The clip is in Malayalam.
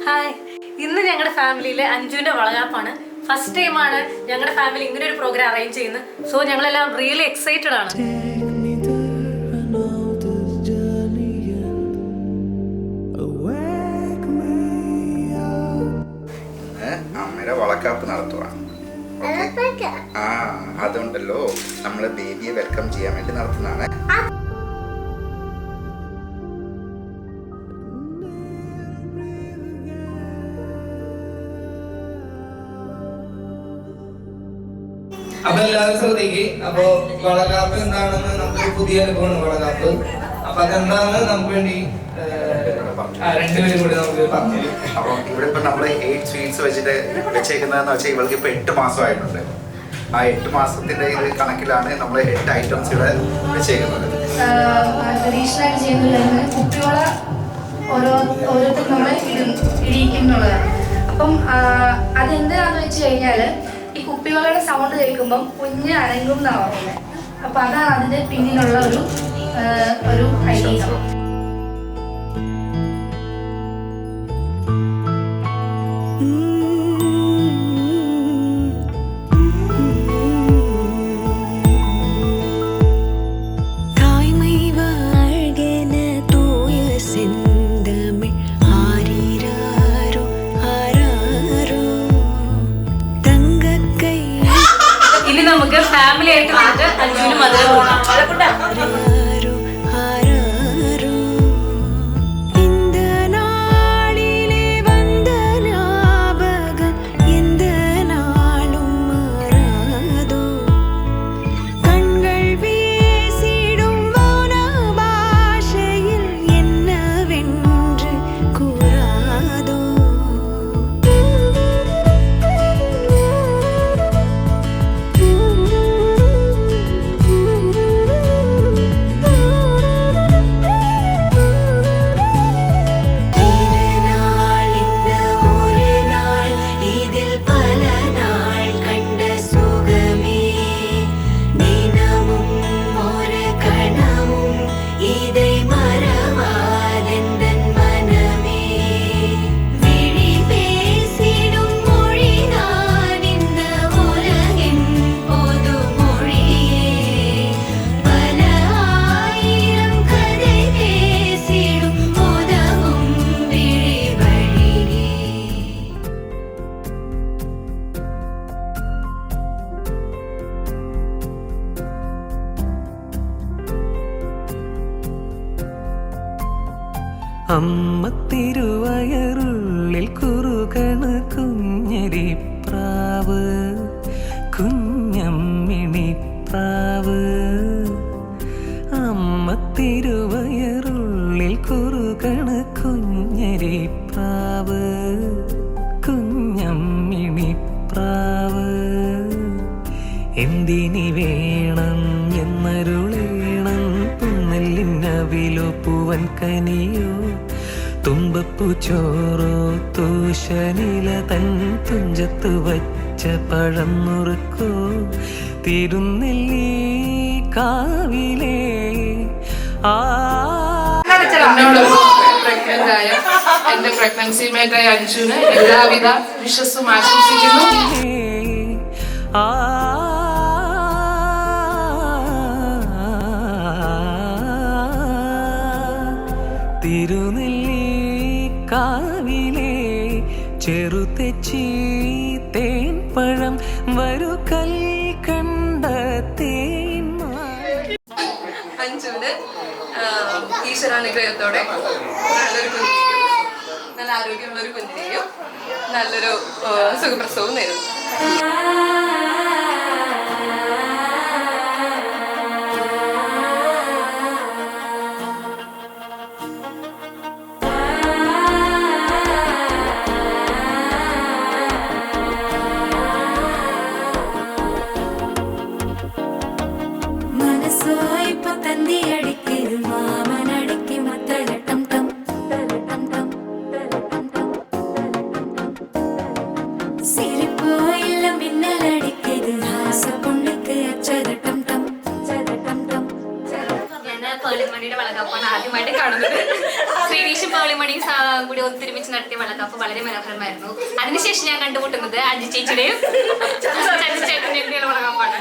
ഹായ്, ഇന്ന് ഞങ്ങളുടെ ഫാമിലിയിലെ അഞ്ജുവിന്റെ വളകാപ്പാണ്. ഫസ്റ്റ് ടൈമാണ് ഞങ്ങളുടെ ഫാമിലി ഇങ്ങനെ ഒരു പ്രോഗ്രാം അറേഞ്ച് ചെയ്യുന്നത്. സോ ഞങ്ങളെല്ലാം റിയലി എക്സൈറ്റഡ് ആണ്. അമ്മയുടെ വളക്കാപ്പ് നടത്തുവാണ്. അതുണ്ടല്ലോ നമ്മള് ബേബിയെ വെൽക്കം ചെയ്യാൻ വേണ്ടി നടത്തുന്നതാണ്. അപ്പൊ എല്ലാവരും ശ്രദ്ധിക്കും. അപ്പൊ വളകാപ്പ് എന്താണെന്ന് നമുക്ക് പുതിയ അനുഭവമാണ് വളകാപ്പ്. അപ്പൊ അതെന്താണെന്ന് നമുക്ക് വേണ്ടി രണ്ടുപേരും കൂടി നമുക്ക് പറഞ്ഞു. അപ്പൊ ഇവിടെ ഇപ്പൊ നമ്മള് 8 സ്വീറ്റ്സ് വെച്ചിട്ട് വെച്ചേക്കുന്നതെന്ന് വെച്ചാൽ ഇവൾക്ക് ഇപ്പൊ 8 മാസമായിട്ടുണ്ട്. ആ 8 മാസത്തിന്റെ ഇത് കണക്കിലാണ് നമ്മൾ 8 ഐറ്റംസ് ഇവിടെ വെച്ചേക്കുന്നത്. ട്രഡീഷണലായിട്ട് ചെയ്യുന്നതിൽ കുട്ടികളെ ഓരോരുത്തരും നമ്മൾ ഇടിയിക്കുന്നുള്ളതാണ്. അപ്പം അതെന്താണെന്ന് വെച്ച് കഴിഞ്ഞാല് ഈ കുപ്പികളുടെ സൗണ്ട് കേൾക്കുമ്പം കുഞ്ഞ് അനങ്ങും എന്നാണ് പറയുന്നത്. അപ്പൊ അതാണ് അതിന്റെ പിന്നിലുള്ള ഒരു ഐതിഹ്യം. ഇനി നമുക്ക് ഫാമിലി ആയിട്ട് വന്നിട്ട് അഞ്ജുവിനും മധുരം പോകണം. അമ്മ തിരുവയറുള്ളിൽ കുറുകണ് കുഞ്ഞരിപ്രാവ്, കുഞ്ഞമ്മിണിപ്രാവ്. അമ്മ തിരുവയറുള്ളിൽ കുറുകണ് കുഞ്ഞരിപ്രാവ്, കുഞ്ഞമ്മിണിപ്രാവ്. എന്തിനി വേണം എന്നരുളേണം പുന്നല്ലിന്നവിലോ പൂവൻ കനിയോ തുമ്പപ്പൂ ചോറോ തൂശനില തൻ തുഞ്ചത്ത് വച്ച പഴം നുറുക്കോ തിരുനെല്ലി കാവിലേ പ്രഗ്നന്റായ എന്റെ പ്രഗ്നൻസി മേറ്റായ അഞ്ജുവിന് എല്ലാവിധ വിശ്വസും ആശംസിക്കുന്നു. തിരുനെല്ലി കാവിലെ ചെറുതെച്ചി തേൻപഴം വരു കൽ കണ്ട തേൻ. അഞ്ജുവിന് ഈശ്വരാനുഗ്രഹത്തോടെ നല്ലൊരു കുഞ്ഞിനെയും നല്ല ആരോഗ്യമുള്ളൊരു കുഞ്ഞിനെയും നല്ലൊരു സുഖപ്രസവവും നേരുന്നു. സിരിപ്പോയില്ല മിന്നലടിക്ക് കൂടി ഒത്തൊരുമിച്ച് നടത്തിയ വളകാപ്പ് വളരെ മനോഹരമായിരുന്നു. അതിനുശേഷം ഞാൻ കണ്ടുമുട്ടുന്നത് അജി ചേച്ചിയുടെയും ചേട്ടന്റെയും വളകാപ്പാണ്.